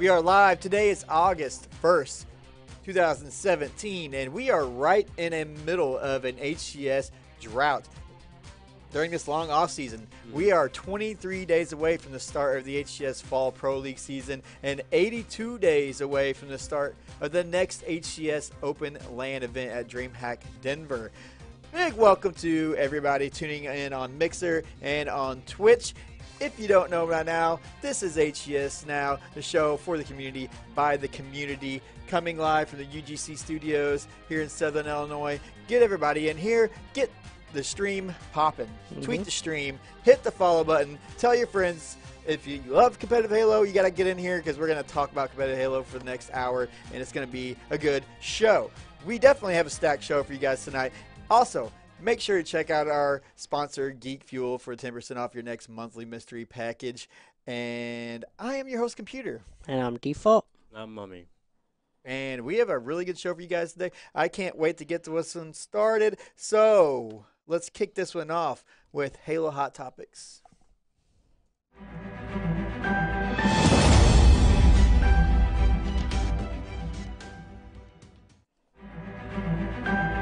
We are live. Today is August 1st, 2017, and we are right in the middle of an HCS drought. During this long offseason, we are 23 days away from the start of the HCS Fall Pro League season and 82 days away from the start of the next HCS Open LAN event at DreamHack Denver. Big welcome to everybody tuning in on Mixer and on Twitch. If you don't know by now, this is HCS Now, the show for the community, by the community, coming live from the UGC studios here in Southern Illinois. Get everybody in here. Get the stream popping. Tweet the stream. Hit the follow button. Tell your friends. If you love competitive Halo, you got to get in here because we're going to talk about competitive Halo for the next hour, and it's going to be a good show. We definitely have a stacked show for you guys tonight. Also, make sure to check out our sponsor, Geek Fuel, for 10% off your next monthly mystery package. And I am your host, Computer. And I'm Default. I'm Mummy. And we have a really good show for you guys today. I can't wait to get this one started. So let's kick this one off with Halo Hot Topics.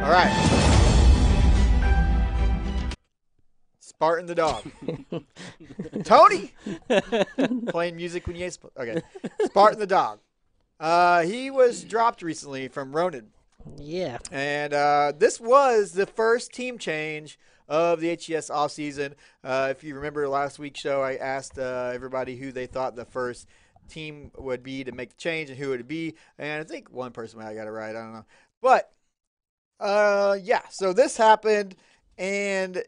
All right. Spartan the dog. Tony! Playing music when you ain't okay. Spartan the dog. He was dropped recently from Ronin. Yeah. And this was the first team change of the HCS offseason. If you remember last week's show, I asked everybody who they thought the first team would be to make the change and who it would be. And I think one person might have got it right. I don't know. But, yeah, so this happened. And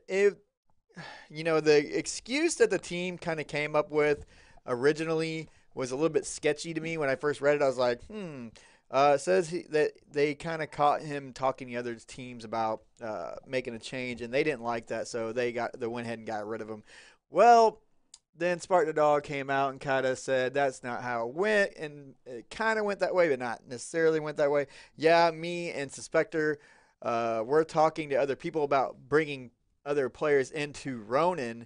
the excuse that the team kind of came up with originally was a little bit sketchy to me. When I first read it, I was like, it says that they kind of caught him talking to other teams about making a change, and they didn't like that, so they went ahead and got rid of him. Well, then Spartan the Dog came out and kind of said that's not how it went, and it kind of went that way, but not necessarily went that way. Yeah, me and Suspector, we're talking to other people about bringing other players into Ronin,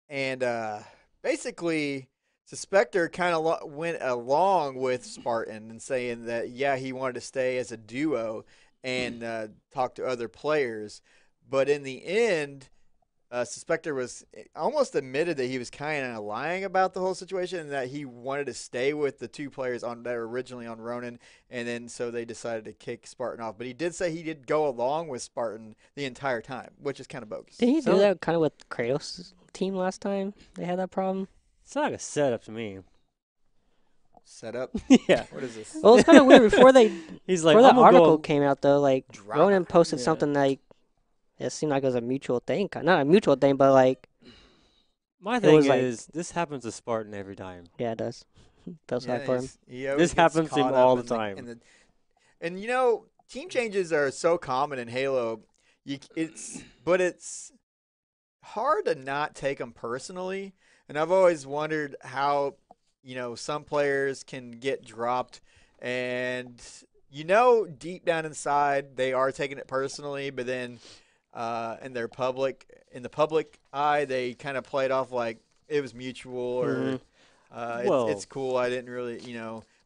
and basically Suspector kind of went along with Spartan and saying that, yeah, he wanted to stay as a duo and talk to other players. But in the end, Suspector was almost admitted that he was kind of lying about the whole situation and that he wanted to stay with the two players that were originally on Ronin, and then so they decided to kick Spartan off. But he did say he did go along with Spartan the entire time, which is kind of bogus. Did he do that kind of with Kratos' team last time? They had that problem? It's not like a setup to me. Setup? Yeah. What is this? Well, it's kind of weird. Before He's like, before that I'm article came out, though, like, Drama. Ronan posted something like, it seemed like it was a mutual thing. Not a mutual thing, but like, my thing was like- is, this happens to Spartan every time. yeah, it does. Feels bad for him. This happens to him all the time. And team changes are so common in Halo. But it's hard to not take them personally. And I've always wondered how, some players can get dropped, and deep down inside they are taking it personally, but then in the public eye, they kind of play it off like it was mutual or it's cool. I didn't really,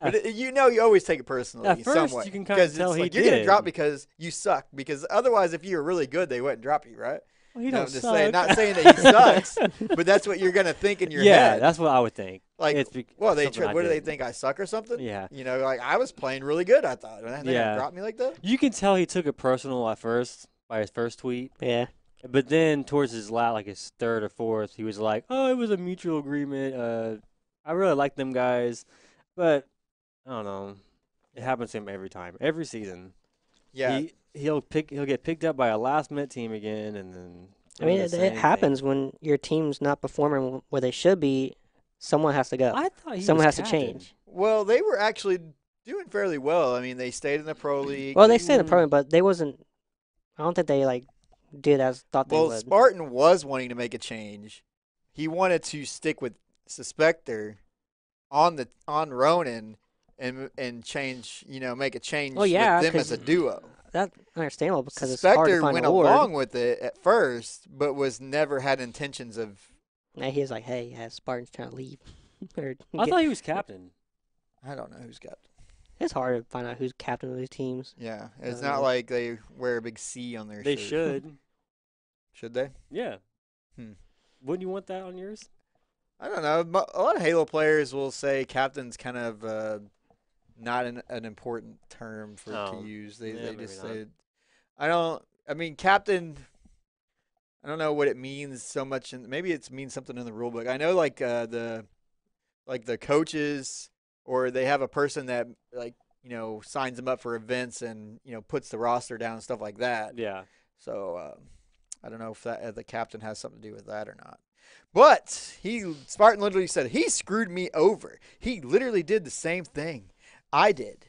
But you always take it personally. At first, somewhat, you can kind of tell it's he like, you're getting did. dropped because you suck. Because otherwise, if you were really good, they wouldn't drop you, right? Well, he No, don't I'm just suck. saying, not saying that he sucks, but that's what you're gonna think in your head. Yeah, that's what I would think. Like, It's what something I do they did. think, I suck or something? Yeah. Like I was playing really good, I thought. And they Yeah. dropped me like that. You can tell he took it personal at first by his first tweet, Yeah. but then towards his his third or fourth, he was like, "Oh, it was a mutual agreement. I really like them guys, but I don't know. It happens to him every time, every season. Yeah. He'll get picked up by a last minute team again, and then I mean, doing it the same happens thing. when your team's not performing where they should be. Someone has to go. I thought Someone was has to captain. change. Well, they were actually doing fairly well. I mean, they stayed in the pro league. Well, they stayed in the program, but they wasn't. I don't think they did as thought they Well, would. Spartan was wanting to make a change. He wanted to stick with Suspector on Ronin and change, make a change Well, yeah, with them 'cause as a duo. That's understandable because it's hard to Suspector find went a ward. along with it at first, but was never had intentions of. And he was like, "Hey, Spartan's trying to leave." Or I get- thought he was captain. I don't know who's got. it's hard to find out who's captain of these teams. Yeah, it's don't not know. like they wear a big C on their They shirt. should. Should they? Yeah. Hmm. Wouldn't you want that on yours? I don't know. A lot of Halo players will say captain's kind of not an important term for Oh, to use. yeah, They maybe just not. say. I don't. I mean, captain. I don't know what it means so much. Maybe it means something in the rule book. I know the coaches, or they have a person that signs them up for events and puts the roster down and stuff like that. Yeah. So I don't know if the captain has something to do with that or not. But Spartan literally said he screwed me over. He literally did the same thing I did.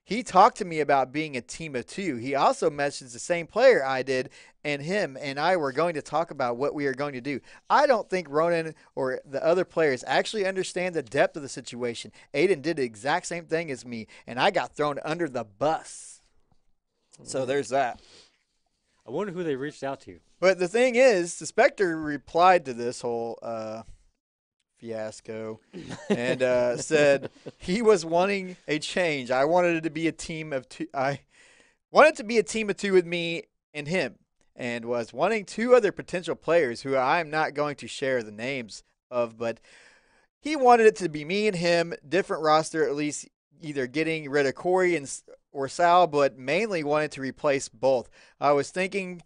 He talked to me about being a team of two. He also messaged the same player I did, and him and I were going to talk about what we are going to do. I don't think Ronan or the other players actually understand the depth of the situation. Aiden did the exact same thing as me, and I got thrown under the bus. So there's that. I wonder who they reached out to. But the thing is, the Spectre replied to this whole fiasco and said he was wanting a change. I wanted it to be a team of two. I wanted to be a team of two with me and him, and was wanting two other potential players who I'm not going to share the names of, but he wanted it to be me and him, different roster, at least either getting rid of Corey or Sal, but mainly wanted to replace both. I was talking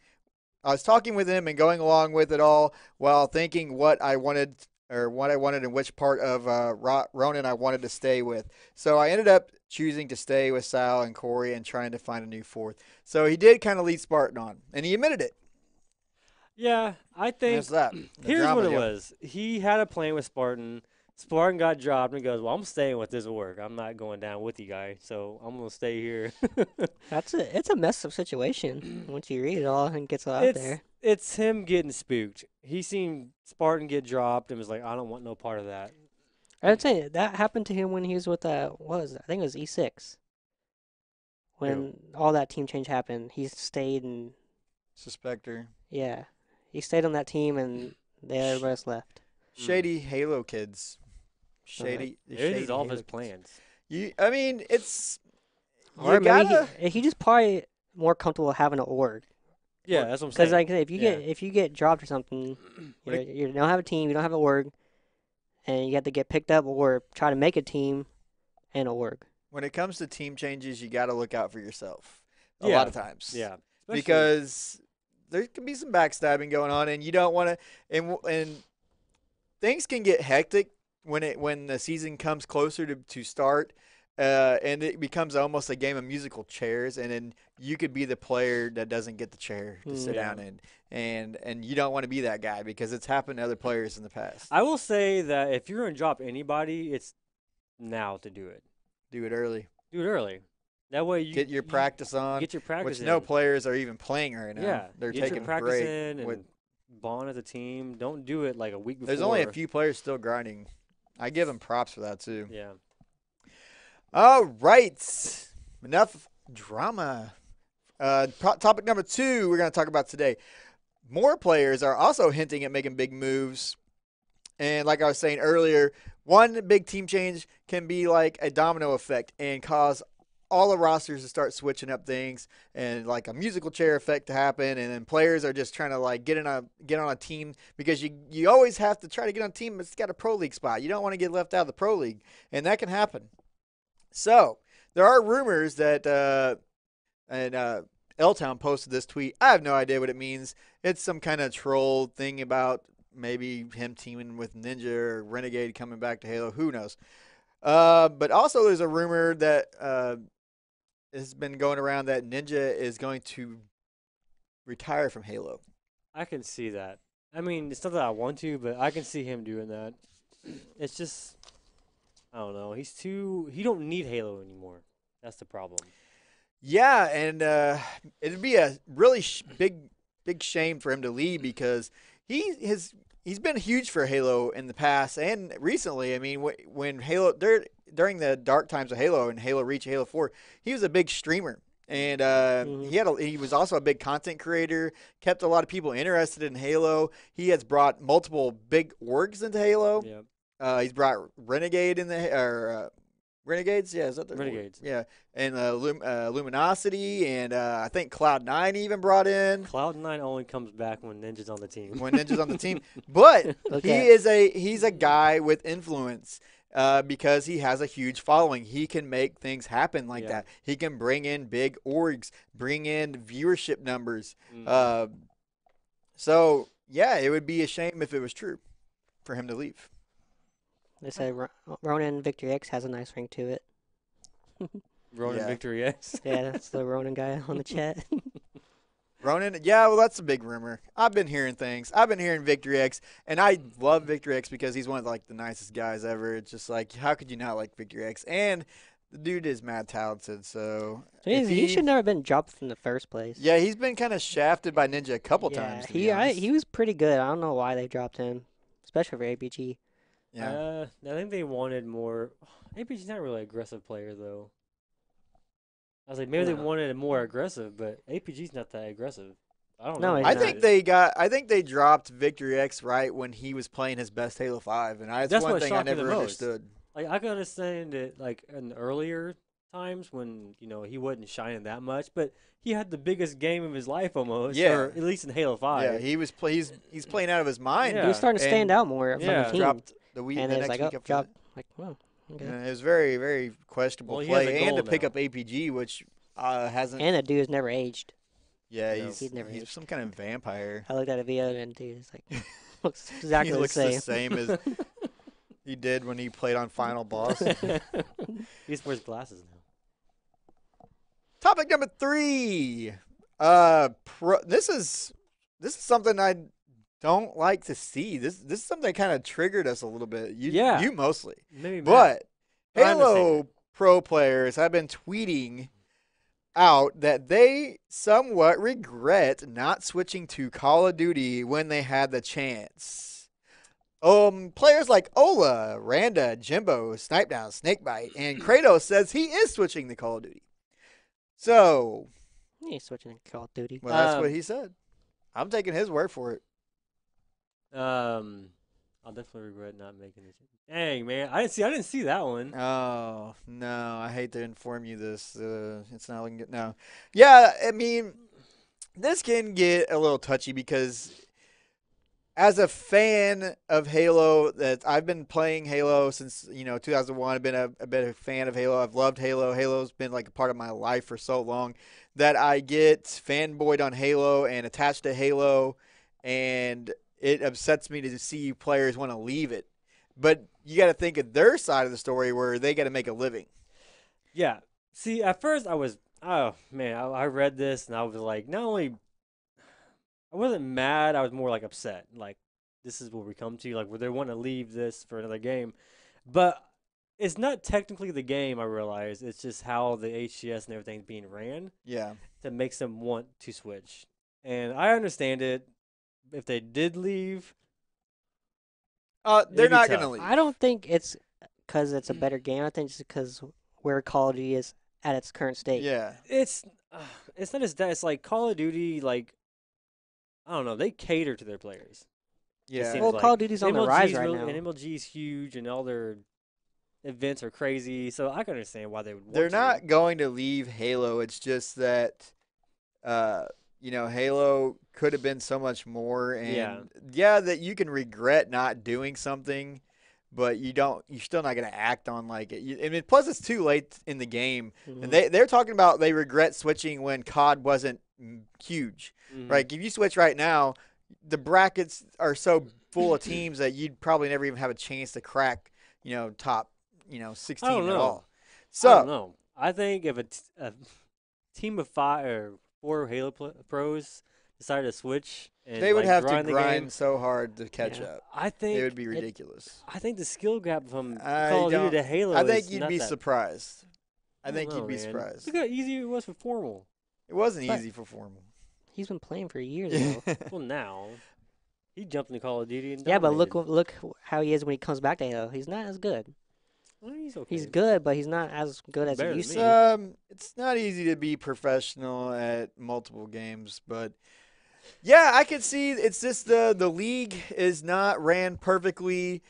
with him and going along with it all while thinking what I wanted and which part of Ronan I wanted to stay with. So I ended up choosing to stay with Sal and Corey and trying to find a new fourth. So he did kind of lead Spartan on, and he admitted it. Yeah, I think That's that. The here's drama what it deal. was. He had a plan with Spartan. Spartan got dropped and he goes, well, I'm staying with this work. I'm not going down with you guys, so I'm going to stay here. It's a messed up situation once you read it all and gets out there. It's him getting spooked. He seen Spartan get dropped and was like, I don't want no part of that. I would say that happened to him when he was with what was it? I think it was E6. When all that team change happened, he stayed and Suspector. yeah, he stayed on that team and everybody else left. Shady Halo kids. Shady. the It shady is all Halo his kids. plans. I mean, it's. Or You maybe gotta. he just probably more comfortable having an org. Yeah, that's what I'm Because saying. like if you get dropped or something, you don't have a team, you don't have an org, and you have to get picked up or try to make a team and a org. When it comes to team changes, you got to look out for yourself a Yeah. lot of times. Yeah. Because there can be some backstabbing going on, and you don't want to. And things can get hectic when the season comes closer to start, and it becomes almost a game of musical chairs, and then you could be the player that doesn't get the chair to sit Yeah. down in, and you don't want to be that guy because it's happened to other players in the past. I will say that if you're going to drop anybody, it's now to do it. Do it early. Do it early. That way you Get your practice on. Get your practice Which in. no players are even playing right now. Yeah, They're get taking your a practice break. in and with- bond as a team. Don't do it like a week before. There's only a few players still grinding. I give them props for that too. Yeah. All right, enough drama. Topic number 2 we're going to talk about today. More players are also hinting at making big moves. And like I was saying earlier, one big team change can be like a domino effect and cause all the rosters to start switching up things and like a musical chair effect to happen. And then players are just trying to like get on a team because you always have to try to get on a team that's got a pro league spot. You don't want to get left out of the pro league, and that can happen. So there are rumors that L-Town posted this tweet. I have no idea what it means. It's some kind of troll thing about maybe him teaming with Ninja or Renegade coming back to Halo. Who knows? But also there's a rumor that has been going around that Ninja is going to retire from Halo. I can see that. I mean, it's not that I want to, but I can see him doing that. It's just, I don't know. He don't need Halo anymore. That's the problem. Yeah, and it'd be a really big shame for him to leave because he's been huge for Halo in the past and recently. I mean, when Halo during the dark times of Halo and Halo Reach, Halo 4, he was a big streamer, and he was also a big content creator. Kept a lot of people interested in Halo. He has brought multiple big orgs into Halo. Yeah. He's brought Renegade in the Renegades. Yeah, is that the Renegades? Yeah, and Luminosity, and I think Cloud9 even brought in Cloud9 only comes back when Ninja's on the team. when Ninja's on the team. But Okay. he's a guy with influence. Because he has a huge following. He can make things happen like that. He can bring in big orgs, bring in viewership numbers. So, yeah, it would be a shame if it was true for him to leave. They say Ronan Victory X has a nice ring to it. Ronan Yeah. Victory X. Yeah, that's the Ronan guy on the chat. Ronan, yeah, well, that's a big rumor. I've been hearing things. I've been hearing Victory X, and I love Victory X because he's one of like the nicest guys ever. It's just like, how could you not like Victory X? And the dude is mad talented, so He should never have been dropped from the first place. yeah, he's been kind of shafted by Ninja a couple times. To be honest. He was pretty good. I don't know why they dropped him, especially for APG. Yeah. I think they wanted more. APG's not really an aggressive player though. I was like, maybe they wanted a more aggressive, but APG's not that aggressive. I don't No, know. he's I not. think they dropped Victory X right when he was playing his best Halo 5, and that's one what thing I shocked me the never most. understood. Like I can understand it, like in earlier times when he wasn't shining that much, but he had the biggest game of his life almost. Yeah. Or at least in Halo 5. Yeah, he's playing out of his mind. Yeah. He was starting to stand And- out more from Yeah. the team. Dropped the week, And the it's next like, week after drop. that. Like, well, okay. Yeah, it was very, very questionable Well, he has play, a and to goal pick now. up APG, which hasn't. And that dude has never aged. Yeah, No. he's never aged. some kind of vampire. I looked at a video and dude, it's like looks exactly he looks the the same. same as he did when he played on Final Boss. He just wears glasses now. Topic number 3. This is something I don't like to see. This is something that kind of triggered us a little bit. You mostly. Maybe But I understand Halo pro players have been tweeting out that they somewhat regret not switching to Call of Duty when they had the chance. Players like Ola, Randa, Jimbo, Snipedown, Snakebite, and Kratos says he is switching to Call of Duty. So, He's switching to Call of Duty. well, that's what he said. I'm taking his word for it. I'll definitely regret not making this. Dang, man, I didn't see that one. Oh, no, I hate to inform you this. It's not looking good. No. Yeah, I mean, this can get a little touchy because as a fan of Halo, that I've been playing Halo since 2001. I've been a fan of Halo. I've loved Halo. Halo's been like a part of my life for so long that I get fanboyed on Halo and attached to Halo, and it upsets me to see players want to leave it. But you got to think of their side of the story where they got to make a living. Yeah. See, at first I was, oh man, I read this and I was like, not only, I wasn't mad, I was more like upset. Like, this is what we come to, like, where they want to leave this for another game. But it's not technically the game, I realize. It's just how the HCS and everything's being ran Yeah. that makes them want to switch. And I understand it. If they did leave, They're It'd be not tough. going to leave. I don't think it's because it's a better game. I think it's because where Call of Duty is at its current state. Yeah. it's not as that. It's like Call of Duty, like, I don't know, they cater to their players. Yeah. seems Well, like Call of Duty's on the MLG rise is right really- now. And MLG is huge, and all their events are crazy. So I can understand why they would. Want They're to. not going to leave Halo. It's just that, Halo could have been so much more. And that you can regret not doing something, but you're still not going to act on like it. I mean, plus it's too late in the game. Mhm. And they're talking about they regret switching when COD wasn't huge. Mhm. Right? If you switch right now, the brackets are so full of teams that you'd probably never even have a chance to crack, top, 16 I don't at know. all. I don't So, know. I think if a team of 5 or 4 Halo pros decided to switch, and they would have to grind the grind game, so hard to catch Yeah. up. I think It would be ridiculous. I think the skill gap from I Call of Duty don't- to Halo. I think is you'd not be that, surprised. I don't think know, you'd be man. surprised. Look how easy it was for Formal. It wasn't But- easy for Formal. He's been playing for years now. Well, now he jumped into Call of Duty and Yeah, but look dominated. how he is when he comes back to Halo. He's not as good. Well, he's okay. He's good, but he's not as good as Better he than used me. to. It's not easy to be professional at multiple games, but yeah, I could see it's just the league is not ran perfectly.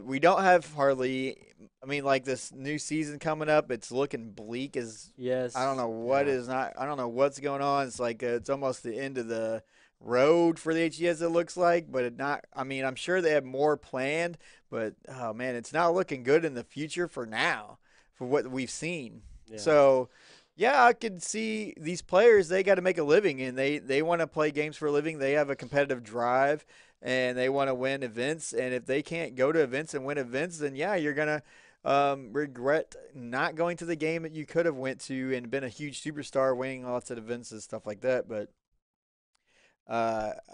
We don't have hardly. I mean, like this new season coming up, it's looking bleak. Yes. I don't know what is not. I don't know what's going on. It's like it's almost the end of the road for the HES. It looks like, but it not. I mean, I'm sure they have more planned, but oh man, it's not looking good in the future for now for what we've seen. Yeah. So, yeah, I could see these players. They got to make a living, and they want to play games for a living. They have a competitive drive, and they want to win events. And if they can't go to events and win events, then yeah, you're gonna regret not going to the game that you could have went to and been a huge superstar, winning lots of events and stuff like that. But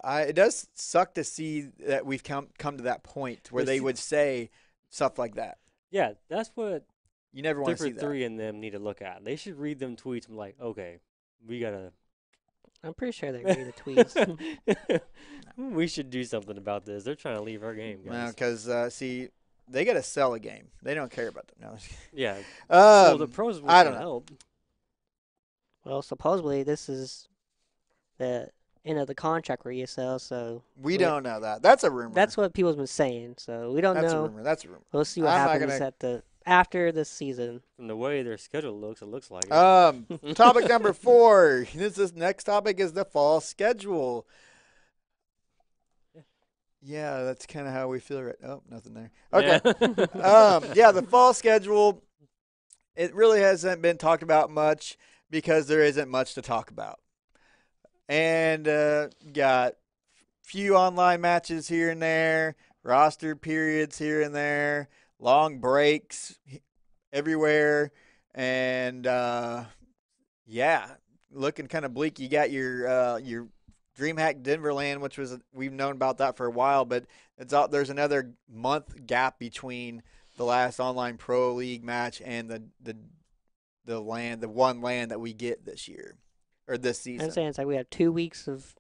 it does suck to see that we've come to that point where they would say stuff like that. Yeah, that's what you never want to see 3 and them need to look at. They should read them tweets and be like, okay, we gotta. I'm pretty sure they read the tweets. We should do something about this. They're trying to leave our game, guys. Because see, they got to sell a game. They don't care about them. No. Yeah. Well, the pros will I don't know. help. Well, supposedly this is the end of the contract for ESL, so we don't know that. That's a rumor. that's what people's been saying. So we don't That's know. a rumor. That's a rumor. We'll see what I'm not happens gonna- at the after this season. From the way their schedule looks, it looks like it. Topic number 4. This next topic is the fall schedule. Yeah, that's kind of how we feel right. Oh, nothing there. Okay. Yeah. The fall schedule. It really hasn't been talked about much because there isn't much to talk about. And got few online matches here and there, roster periods here and there, long breaks everywhere, and looking kind of bleak. You got your DreamHack Denverland, which we've known about that for a while, but there's another month gap between the last online pro league match and the one LAN that we get this year or this season. I'm saying it's like we have 2 weeks of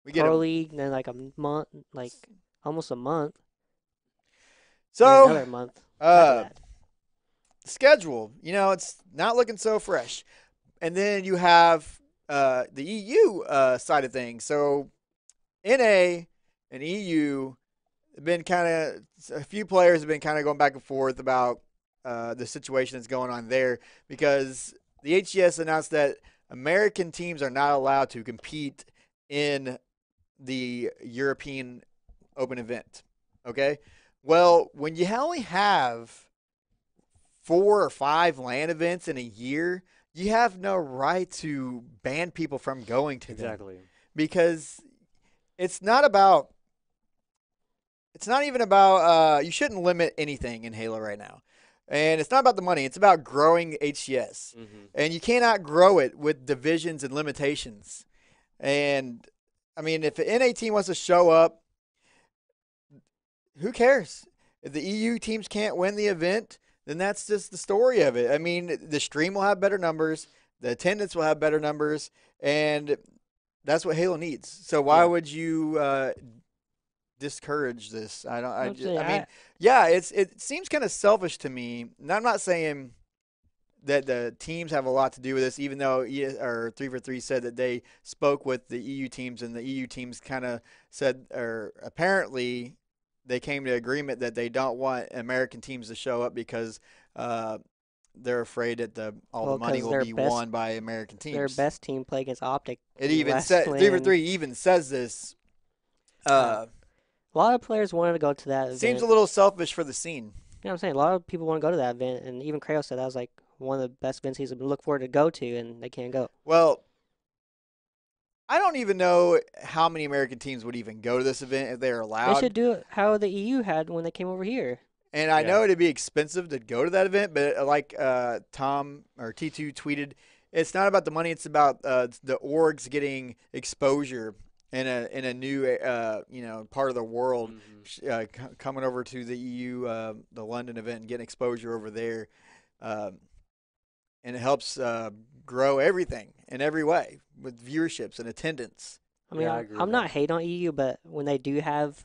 We get pro league, and then like a month, like almost a month. so another month. after that. schedule. It's not looking so fresh, and then you have the EU side of things. So NA and EU have been a few players have been kind of going back and forth about the situation that's going on there because the HCS announced that American teams are not allowed to compete in the European Open event. Okay? Well, when you only have 4 or 5 LAN events in a year, you have no right to ban people from going to them. Exactly. Because it's not even about you shouldn't limit anything in Halo right now. And it's not about the money. It's about growing HCS. Mm-hmm. And you cannot grow it with divisions and limitations. And, I mean, if an NA team wants to show up, who cares? If the EU teams can't win the event, then that's just the story of it. I mean, the stream will have better numbers. The attendance will have better numbers. And that's what Halo needs. So why would you discourage this? It seems kind of selfish to me. And I'm not saying that the teams have a lot to do with this, even though 343 said that they spoke with the EU teams, and the EU teams kind of said, or apparently they came to agreement that they don't want American teams to show up because they're afraid that all the money will be won by American teams. Their best team play against Optic. It even said 343 even says this. A lot of players wanted to go to that event. Seems a little selfish for the scene. You know what I'm saying? A lot of people want to go to that event, and even Kratos said that was like one of the best events he's looked forward to go to, and they can't go. Well, I don't even know how many American teams would even go to this event if they're allowed. They should do it how the EU had when they came over here. And I know it'd be expensive to go to that event, but like Tom or T2 tweeted, it's not about the money. It's about the orgs getting exposure in a new part of the world, coming over to the EU, the London event, and getting exposure over there, and it helps grow everything in every way with viewerships and attendance. I mean, I agree with I'm not that. hating on EU, but when they do have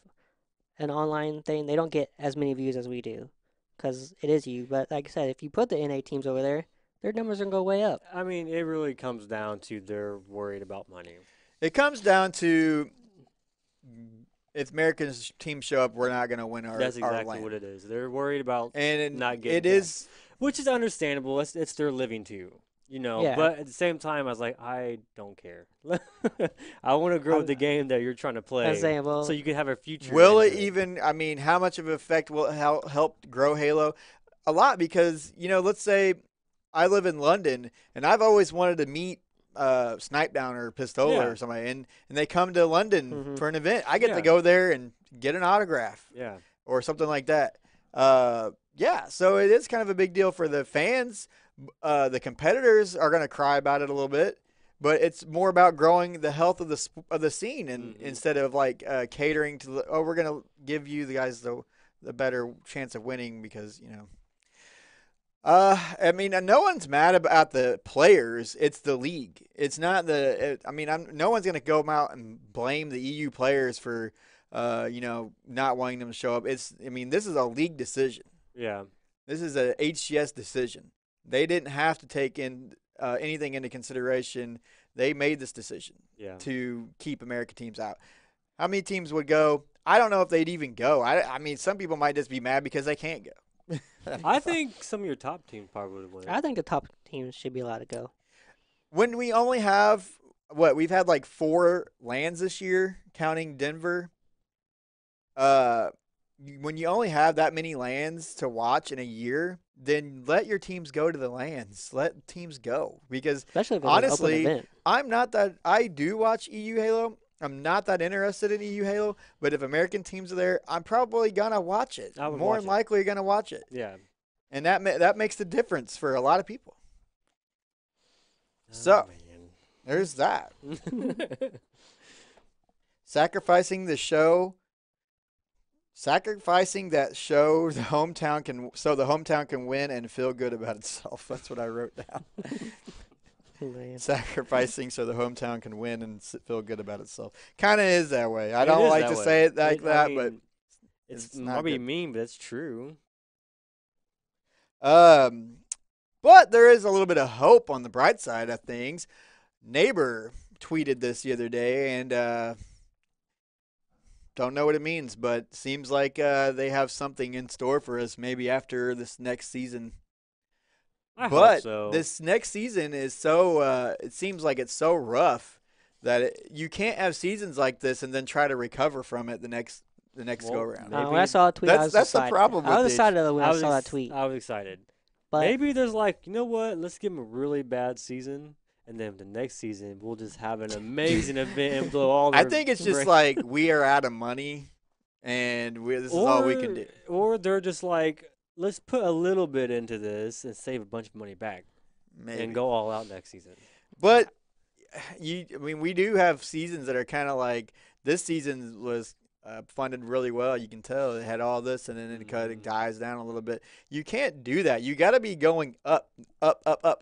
an online thing, they don't get as many views as we do because it is EU. But like I said, if you put the NA teams over there, their numbers are going to go way up. I mean, it really comes down to they're worried about money. It comes down to if American teams show up, we're not going to win our That's our exactly land. what it is. They're worried about And not getting it is which is understandable. It's their living too, Yeah. But at the same time, I was like, I don't care. I want to grow I'm- the game that you're trying to play, saying, well- so you can have a future. will it into even? I mean, how much of an effect will it help grow Halo? A lot because let's say I live in London and I've always wanted to meet Snipe Down or Pistola Yeah. or somebody, and they come to London Mhm. for an event. I get Yeah. to go there and get an autograph Yeah, or something like that. Yeah, so it is kind of a big deal for the fans. The competitors are going to cry about it a little bit, but it's more about growing the health of the scene, and instead of like catering to we're going to give you the guys the better chance of winning because I mean, no one's mad about the players. It's the league. It's not no one's going to go out and blame the EU players for not wanting them to show up. This is a league decision. yeah. This is a HCS decision. They didn't have to take in anything into consideration. They made this decision to keep American teams out. How many teams would go? I don't know if they'd even go. I mean, some people might just be mad because they can't go. I think some of your top teams probably would win. I think the top teams should be allowed to go. When we only have we've had like 4 lands this year, counting Denver. When you only have that many lands to watch in a year, then let your teams go to the lands. Let teams go because Especially if it's honestly, an open event. I'm not that. I do watch EU Halo. I'm not that interested in EU Halo, but if American teams are there, I'm probably gonna watch it. I would More watch than it. likely, gonna watch it, Yeah. and that makes the difference for a lot of people. Oh, So there's that. man. Sacrificing that show the hometown can win and feel good about itself. That's what I wrote down. Man. Sacrificing so the hometown can win and feel good about itself. Kind of is that way. I It don't is like that to way. say it like I that, mean, but it's not probably good. mean, but it's true. But there is a little bit of hope on the bright side of things. Neighbor tweeted this the other day, and don't know what it means, but seems like they have something in store for us maybe after this next season. I But hope so. this next season is so it seems like it's so rough that you can't have seasons like this and then try to recover from it the next go around. Maybe When I saw a tweet, I was that's the excited. problem I with was it. excited when I was saw that ex- tweet. I was excited. But Maybe there's like, you know what? Let's give them a really bad season, and then the next season we'll just have an amazing event and blow all. I Their think it's just brains. like we are out of money, and this is all we can do. Or they're just like, let's put a little bit into this and save a bunch of money back Maybe. and go all out next season. But we do have seasons that are kind of like this season was funded really well. You can tell it had all this, and then it kind of dies down a little bit. You can't do that. You got to be going up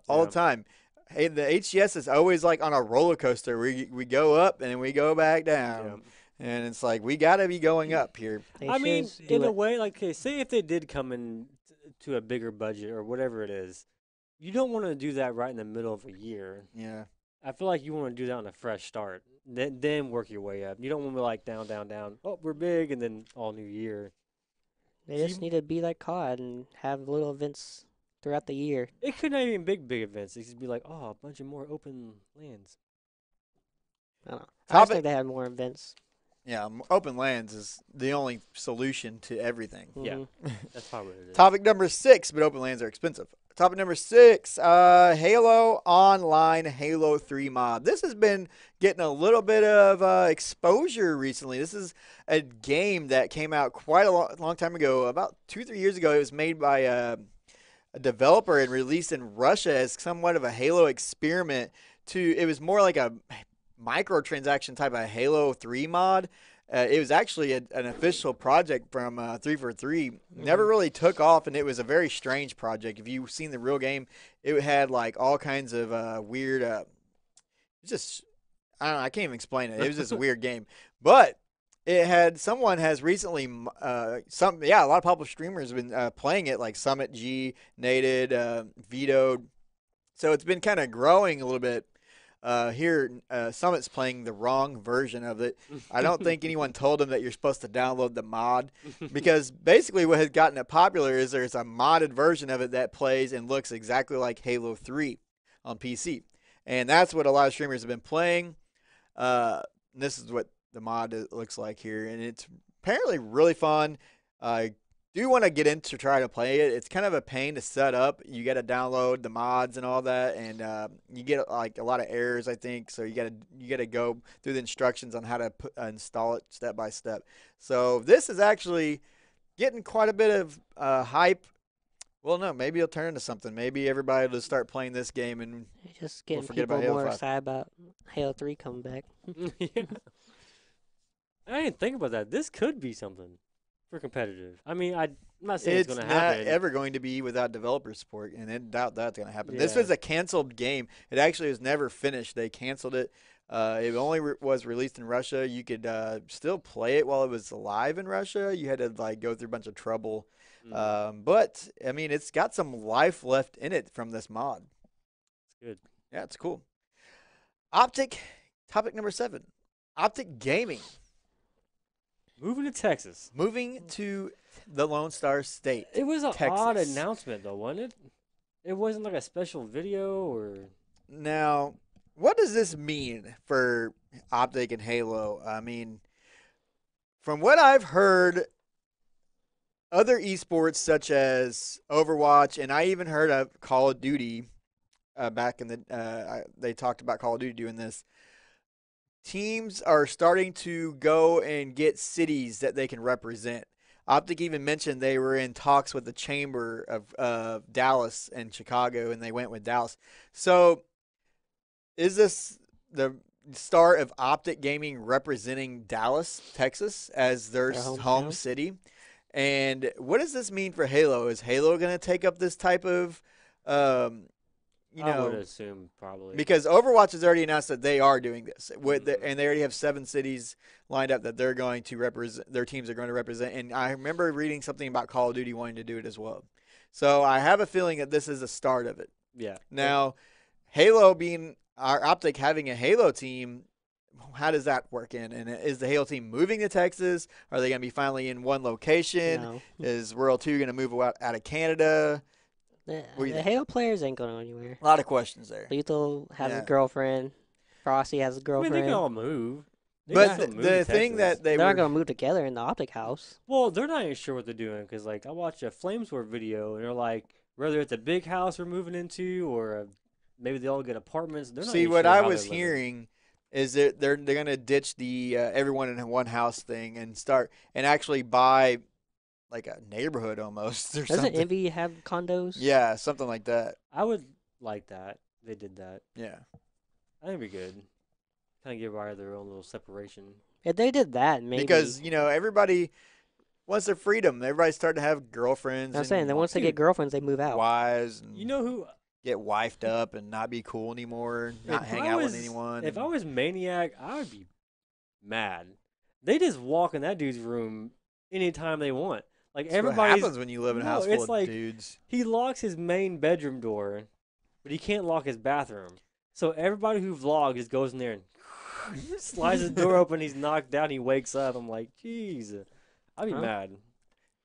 all the time. Hey, the HCS is always like on a roller coaster. We go up and then we go back down, and it's like we got to be going up here. they I mean, should do in a it. way, like, okay, say if they did come in to a bigger budget or whatever it is, you don't want to do that right in the middle of a year. Yeah. I feel like you want to do that on a fresh start, then work your way up. You don't want to be like down, down, down. Oh, we're big, and then all new year. They just need to be like COD and have little events throughout the year. It could not even big events. It could be like, oh, a bunch of more open lands. I don't know. I just Topic- think they have more events. Yeah, open lands is the only solution to everything. Yeah. Mhm. That's probably what it is. Topic number 6, but open lands are expensive. Topic number 6, Halo Online Halo 3 mod. This has been getting a little bit of exposure recently. This is a game that came out quite a long time ago, about 2-3 years ago. It was made by a developer and released in Russia as somewhat of a Halo experiment. It was more like a microtransaction type of Halo 3 mod. It was actually an official project from 343. Never really took off, and it was a very strange project. If you've seen the real game, it had like all kinds of weird. Just I don't know. I can't even explain it. It was just a weird game, but it had someone has recently a lot of popular streamers have been playing it, like Summit G, Nated, Vetoed. So it's been kind of growing a little bit. here, Summit's playing the wrong version of it. I don't think anyone told them that you're supposed to download the mod, because basically what has gotten it popular is there's a modded version of it that plays and looks exactly like Halo 3 on PC. And that's what a lot of streamers have been playing. This is what the mod looks like here, and it's apparently really fun. I do want to get in to try to play it. It's kind of a pain to set up. You got to download the mods and all that, and you get like a lot of errors, I think. So you got to go through the instructions on how to install it step by step. So this is actually getting quite a bit of hype. Well, no, maybe it'll turn into something. Maybe everybody will start playing this game and Just getting forget people about Halo more 5. excited about Halo 3 coming back. Yeah. I didn't think about that. This could be something for competitive. I mean, I'm not saying it's going to happen. Not ever going to be without developer support, and I doubt that's going to happen. This Yeah. was a canceled game. It actually was never finished. They canceled it. It only was released in Russia. You could still play it while it was alive in Russia. You had to like go through a bunch of trouble. But I mean, it's got some life left in it from this mod. It's good. Yeah, it's cool. Optic, topic number 7. Optic Gaming. Moving to Texas. Moving to the Lone Star State. It was an Texas. odd announcement, though, wasn't it? It wasn't like a special video or. Now, what does this mean for Optic and Halo? I mean, from what I've heard, other esports such as Overwatch, and I even heard of Call of Duty back in the they talked about Call of Duty doing this. Teams are starting to go and get cities that they can represent. Optic even mentioned they were in talks with the Chamber of Dallas and Chicago, and they went with Dallas. So, is this the start of Optic Gaming representing Dallas, Texas, as their Their home hometown? city? And what does this mean for Halo? Is Halo going to take up this type of, I would assume probably. because Overwatch has already announced that they are doing this, and they already have 7 cities lined up that they're going to represent. Their teams are going to represent. And I remember reading something about Call of Duty wanting to do it as well. So I have a feeling that this is the start of it. Yeah. Now, Halo being our Optic having a Halo team, how does that work in? And is the Halo team moving to Texas? Are they going to be finally in one location? No. Is World 2 going to move out of Canada? The, What do you the think? Halo players ain't going anywhere. A lot of questions there. Lethal has Yeah. a girlfriend. Frosty has a I mean, girlfriend. they can all move. They But can still move the to thing Texas. that they They're were not going to move together in the Optic house. Well, they're not even sure what they're doing because, like, I watched a Flamesword video and they're like, whether it's a big house we're moving into or maybe they all get apartments. They're not see even what sure I how was they're living. hearing is that they're going to ditch the everyone in one house thing and start and actually buy like a neighborhood almost or Doesn't something. Envy have condos? Yeah, something like that. I would like that. They did that. Yeah. I think it'd be good. Kind of give everybody their own little separation. If they did that, maybe. Because, everybody wants their freedom. Everybody's starting to have girlfriends I'm saying that once they Dude. get girlfriends, they move out. wives and You know who? get wifed up and not be cool anymore, not If hang I out was- with anyone. If and- I was Maniac, I would be mad. They just walk in that dude's room anytime they want. Like That's what everybody's, happens when you live in a No, house full it's of like- dudes. he locks his main bedroom door, but he can't lock his bathroom. So everybody who vlogs just goes in there and slides the door open. He's knocked out. He wakes up. I'm like, jeez, I'd be Huh? mad.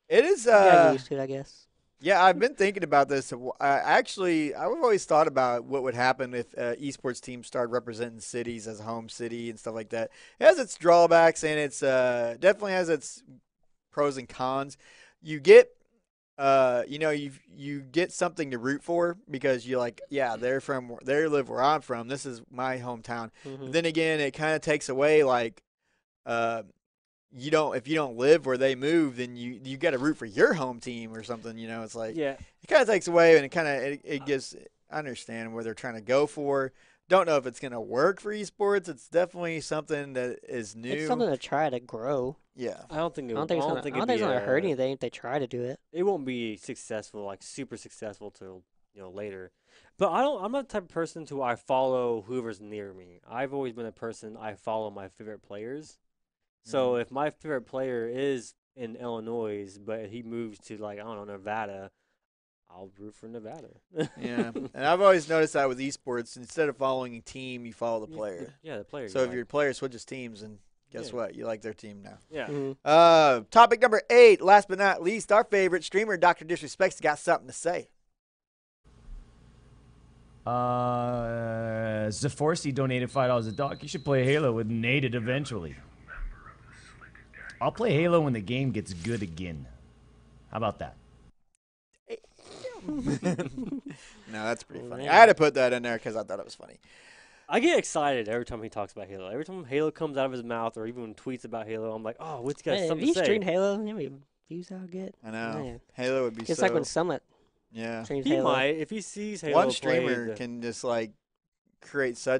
It is. You gotta get used to it, I guess. Yeah, I've been thinking about this. I've always thought about what would happen if esports teams started representing cities as a home city and stuff like that. It has its drawbacks and it's definitely has its pros and cons. You get, you get something to root for because you're like, yeah, they live where I'm from. This is my hometown. Mhm. But then again, it kind of takes away like, if you don't live where they move, then you got to root for your home team or something. It's like Yeah, it kind of takes away, and it gives. I understand where they're trying to go for. Don't know if it's gonna work for esports. It's definitely something that is new. It's something to try to grow. Yeah, I don't think it. I don't think it's gonna hurt anything if they try to do it. It won't be successful, like super successful till later. But I'm not the type of person I follow whoever's near me. I've always been a person I follow my favorite players. So if my favorite player is in Illinois, but he moves to like I don't know Nevada, I'll root for Nevada. Yeah, and I've always noticed that with esports, instead of following a team, you follow the player. Yeah, the player. So if your player switches teams, and guess Yeah. what? You like their team now. Yeah. Topic number 8, last but not least, our favorite streamer, Dr. Disrespect's got something to say. Zaforsi donated $5 a dog. You should play Halo with Nated eventually. I'll play Halo when the game gets good again. How about that? No, that's pretty Oh, funny. man. I had to put that in there because I thought it was funny. I get excited every time he talks about Halo. Every time Halo comes out of his mouth, or even when tweets about Halo, I'm like, oh, what's got Man, if something you to say? streamed Halo, how many views I'll get? I know. Man. Halo would be It's so... like when Summit yeah. streams He Halo. might if he sees Halo. One play streamer the- can just like create so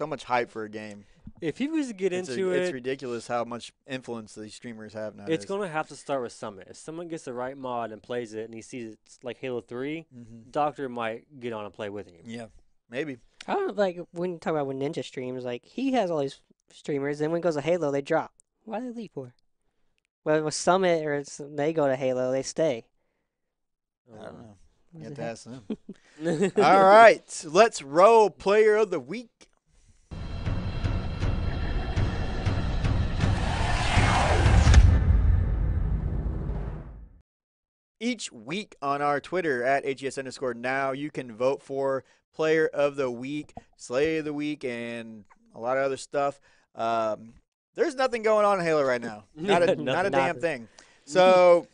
much hype for a game. If he was to get into It's it, ridiculous how much influence these streamers have now. it's gonna have to start with Summit. If someone gets the right mod and plays it, and he sees it's like Halo 3, Doctor might get on and play with him. Yeah, maybe. I don't like when you talk about when Ninja streams, like he has all these streamers, and when it goes to Halo, they drop. Why do they leave for? Well, with Summit or they go to Halo, they stay. I don't know. What You have does to it ask them. All right, let's roll player of the week. Each week on our Twitter at HCS_now, you can vote for player of the week, slay of the week, and a lot of other stuff. There's nothing going on in Halo right now. Not a damn Nothing. thing. So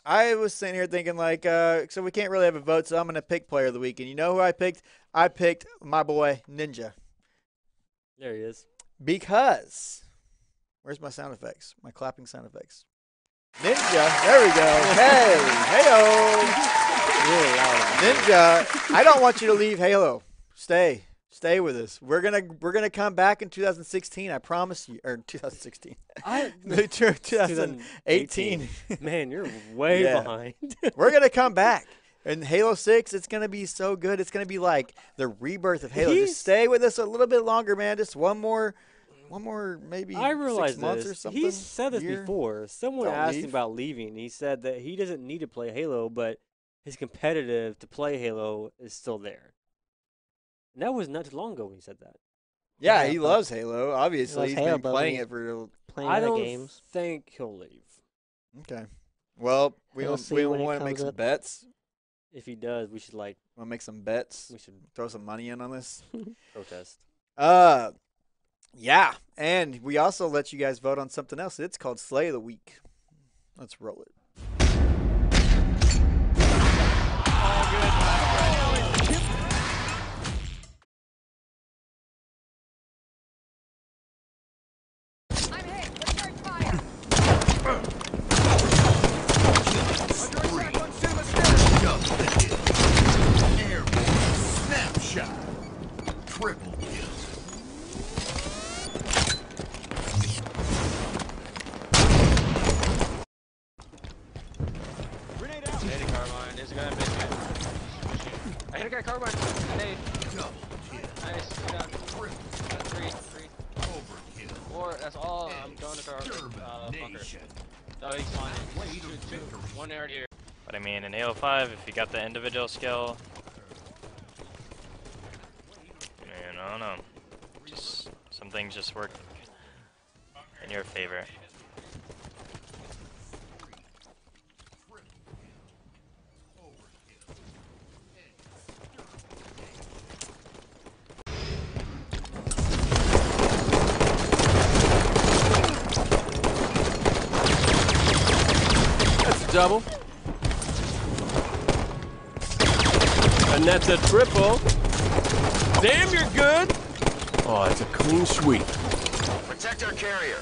I was sitting here thinking like, so we can't really have a vote, so I'm going to pick player of the week. And you know who I picked? I picked my boy Ninja. There he is. Because, where's my sound effects? My clapping sound effects. Ninja, there we go. Hey, hey-oh. Really loud. Ninja, I don't want you to leave Halo. Stay with us. We're gonna come back in 2016. I promise you. Or 2016. 2018. Man, you're way Yeah. behind. We're gonna come back. And Halo 6, it's gonna be so good. It's gonna be like the rebirth of Halo. Just stay with us a little bit longer, man. Just one more maybe I 6 realize months or this. something. He said this year. before. Someone Don't asked leave. him about leaving. He said that he doesn't need to play Halo, but his competitive to play Halo is still there. And that was not too long ago when he said that. Yeah, Yeah, he but- loves Halo. Obviously, loves he's Halo, been but playing when it for. Playing I other don't games. think he'll leave. Okay. Well, we We'll don't see when it want to make comes some up. bets. If he does, we should Want to make some bets? we should Throw some money in on this. protest. Yeah, and we also let you guys vote on something else. It's called Slay of the Week. Let's roll it. I'm hit. Return fire. Snapshot. Triple kill. I hit a carbine. There's a guy in basement. I hit a guy carbine. Hey, Double kill. nice. Good down. Three. Overkill. Four. That's all. I'm going to car. Bunker. Extermination. Oh, he's fine. Way to Two. victory. One right here. But I mean, in Halo 5, if you got the individual skill, man, I don't know. Just some things just work in your favor. That's a double. And that's a triple. Damn, you're good. Oh, it's a clean sweep. Protect our carrier.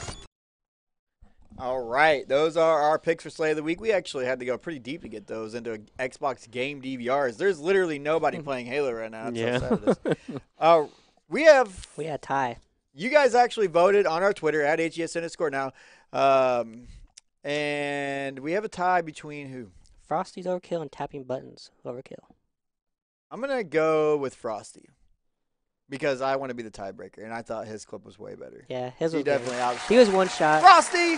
All right, those are our picks for Slay of the Week. We actually had to go pretty deep to get those into Xbox game DVRs. There's literally nobody playing Halo right now. That's how sad it is. We have We had a tie. you guys actually voted on our Twitter at HGS_now, and we have a tie between who? Frosty's overkill and tapping buttons overkill. I'm gonna go with Frosty because I want to be the tiebreaker, and I thought his clip was way better. Yeah, his He was definitely better. out. He was one shot, Frosty.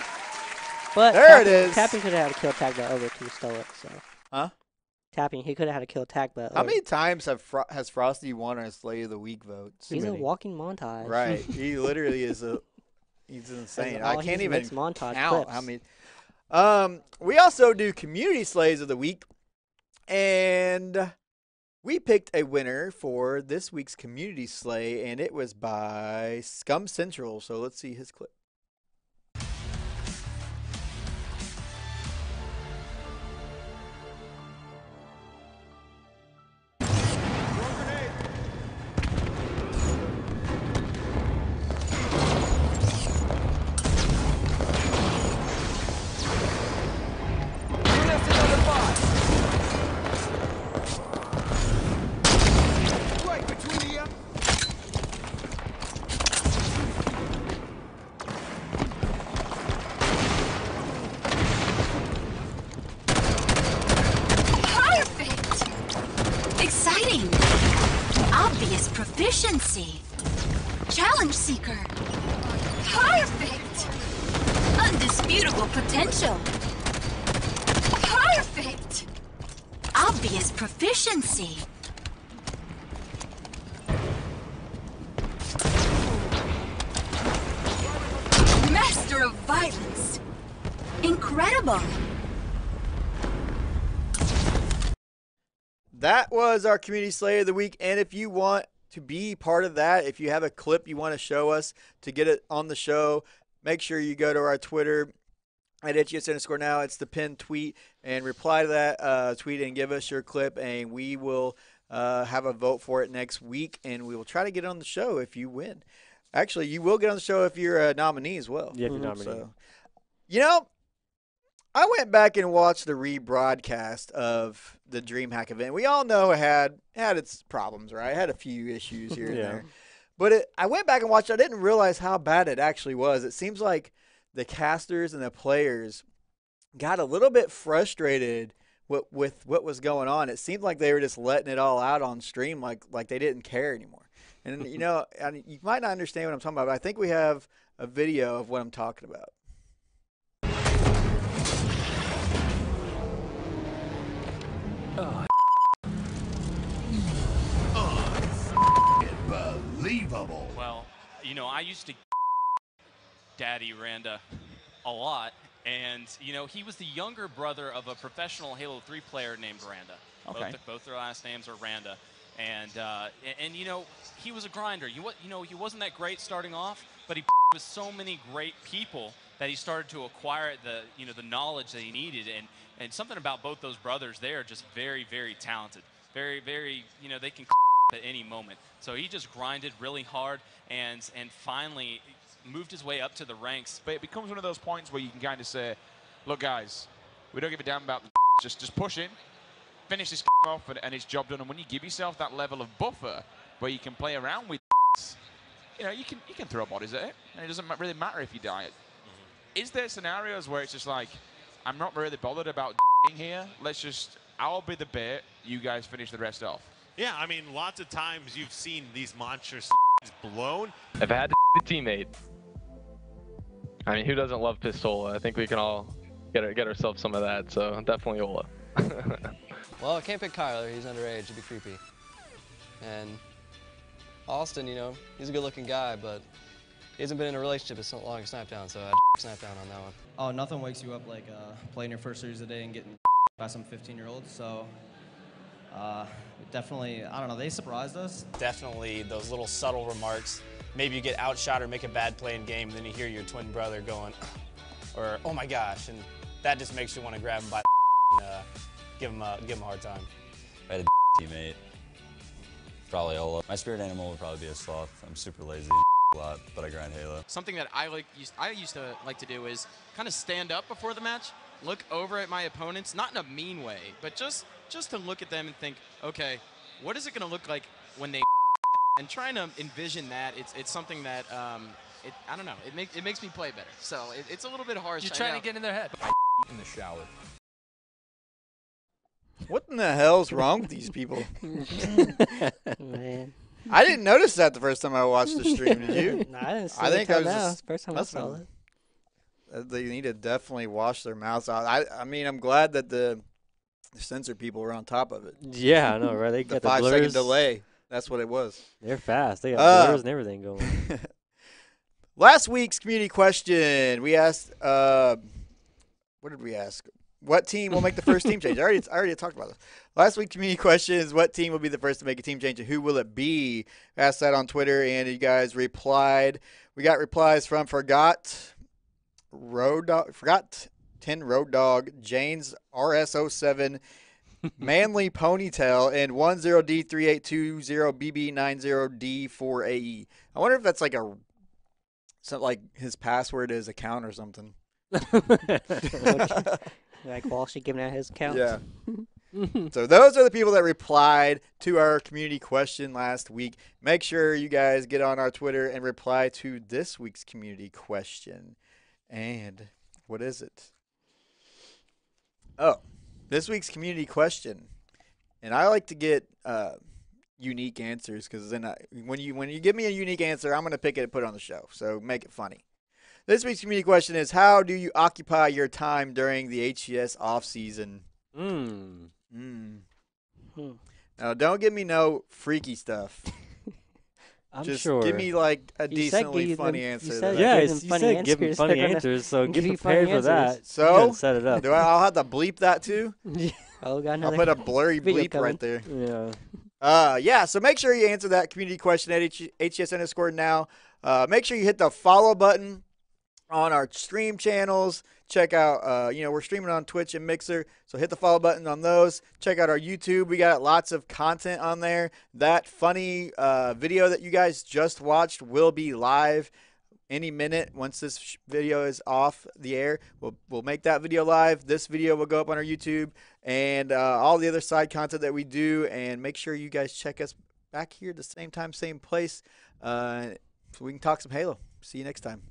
but There it tapping, is. Tapping could have had a kill tag that over to stole it. So Huh? tapping. He could have had a kill tag, but How many times has Frosty won our Slay of the Week votes? he's a walking montage. Right. He literally is he's insane. I can't even montage count clips. how many. We also do community slays of the week, and we picked a winner for this week's community slay, and it was by Scum Central. So let's see his clip. Proficiency. Challenge seeker. Perfect. Undisputable potential. Perfect. Obvious proficiency. Master of violence. Incredible. That was our community slay of the week, and if you want to be part of that, if you have a clip you want to show us to get it on the show, make sure you go to our Twitter at HCS_now. It's the pinned tweet, and reply to that tweet and give us your clip, and we will have a vote for it next week, and we will try to get it on the show if you win. Actually, you will get on the show if you're a nominee as well. Yeah, if you're nominee. So, you know, I went back and watched the rebroadcast of the DreamHack event. We all know it had its problems, right? It had a few issues here and there. But I went back and watched it. I didn't realize how bad it actually was. It seems like the casters and the players got a little bit frustrated with what was going on. It seemed like they were just letting it all out on stream like they didn't care anymore. And, you know, you might not understand what I'm talking about, but I think we have a video of what I'm talking about. Unbelievable. Well, you know, I used to Daddy Randa a lot, and, you know, he was the younger brother of a professional Halo 3 player named Randa. Okay. Both their last names are Randa. And you know, he was a grinder. You know, he wasn't that great starting off, but he with so many great people that he started to acquire the knowledge that he needed. And something about both those brothers, they are just very, very talented. Very, very, you know, they can at any moment. So he just grinded really hard and finally moved his way up to the ranks. But it becomes one of those points where you can kind of say, look, guys, we don't give a damn about the just push in, finish this off, and it's job done. And when you give yourself that level of buffer where you can play around with, you know, you can throw bodies at it, and it doesn't really matter if you die. Is there scenarios where it's just like, I'm not really bothered about here. I'll be the bait. You guys finish the rest off. Yeah, I mean, lots of times you've seen these monsters blown. If I had to a teammate, I mean, who doesn't love Pistola? I think we can all get ourselves some of that, so definitely Ola. Well, I can't pick Kyler. He's underage. It'd be creepy. And Austin, you know, he's a good-looking guy, but he hasn't been in a relationship as long as Snapdown, so I'd Snapdown on that one. Oh, nothing wakes you up like playing your first series a day and getting by some 15-year-olds, so definitely, I don't know, they surprised us. Definitely those little subtle remarks. Maybe you get outshot or make a bad play in game, and then you hear your twin brother going, or, oh my gosh, and that just makes you want to grab him by the and give him a hard time. I had a teammate, probably Ola. My spirit animal would probably be a sloth. I'm super lazy a lot, but I grind Halo. Something that I used to like to do is kind of stand up before the match, look over at my opponents, not in a mean way, but just to look at them and think, okay, what is it going to look like when they and trying to envision that. It's something that I don't know. It makes me play better. So it's a little bit harsh. You're trying to get in their head. In the shower. What in the hell's wrong with these people? Man. I didn't notice that the first time I watched the stream. Did you? No, I didn't see I think I was now. just First time I saw it. They need to definitely wash their mouths out. I mean, I'm glad that the The censor people were on top of it. Yeah, I know, right? They The got the 5-second blurs. delay. That's what it was. They're fast. They got blurs and everything going. Last week's community question, we asked, what did we ask? What team will make the first team change? I already talked about this. Last week's community question is, what team will be the first to make a team change, and who will it be? I asked that on Twitter, and you guys replied. We got replies from Forgot 10 Road Dog, Jane's RS07, Manly Ponytail, and 10D3820BB90D4AE. I wonder if that's like like his password is account or something. Like Walsh giving out his account. Yeah. So those are the people that replied to our community question last week. Make sure you guys get on our Twitter and reply to this week's community question. And what is it? Oh, this week's community question. And I like to get unique answers, because then when you give me a unique answer, I'm going to pick it and put it on the show. So make it funny. This week's community question is, how do you occupy your time during the HCS offseason? Now, don't give me no freaky stuff. I'm Just sure. give me like a decently funny answer. You said give me funny answers, so get prepared for that. So, You gotta set it up. I'll have to bleep that too? Oh, got I'll put a blurry bleep right there. Yeah. So make sure you answer that community question at HCS_now. Make sure you hit the follow button on our stream channels. Check out, we're streaming on Twitch and Mixer, so hit the follow button on those. Check out our YouTube. We got lots of content on there. That funny video that you guys just watched will be live any minute. Once this video is off the air, we'll make that video live. This video will go up on our YouTube, and all the other side content that we do. And make sure you guys check us back here at the same time, same place, so we can talk some Halo. See you next time.